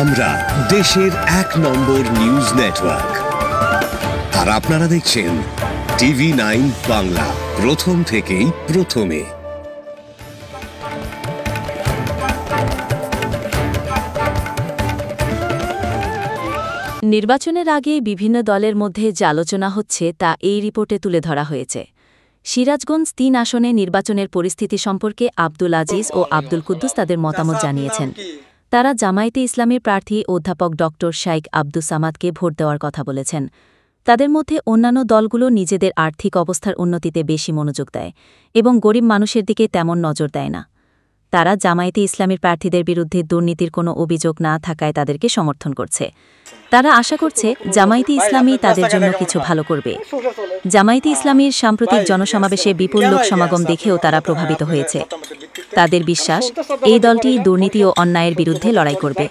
আমরা দেশের এক নম্বর নিউজ নেটওয়ার্ক, আর আপনারা দেখছেন TV9 বাংলা, প্রথম থেকেই প্রথমে। নির্বাচনের আগে বিভিন্ন দলের মধ্যে যে আলোচনা হচ্ছে তা এই রিপোর্টে তুলে ধরা হয়েছে। সিরাজগঞ্জ ৩ আসনে নির্বাচনের পরিস্থিতি সম্পর্কে আব্দুল আজিজ ও আব্দুল কুদ্দুস তাদের মতামত জানিয়েছেন। তারা জামায়াতে ইসলামীর প্রার্থী অধ্যাপক ড. শাইখ আব্দুস সামাদকে ভোট দেওয়ার কথা বলেছেন। তাদের মধ্যে অন্যান্য দলগুলো নিজেদের আর্থিক অবস্থার উন্নতিতে বেশি মনোযোগ দেয় এবং গরিব মানুষের দিকে তেমন নজর দেয় না। তারা জামায়াতে ইসলামীর প্রার্থীদের বিরুদ্ধে দুর্নীতির কোনো অভিযোগ না থাকায় তাদেরকে সমর্থন করছে। তারা আশা করছে জামায়াতে ইসলামী তাদের জন্য কিছু ভালো করবে। জামায়াতে ইসলামীর সাম্প্রতিক জনসমাবেশে বিপুল লোক সমাগম দেখেও তারা প্রভাবিত হয়েছে। তাদের বিশ্বাস, এই দলটি দুর্নীতি ও অন্যায়ের বিরুদ্ধে লড়াই করবে।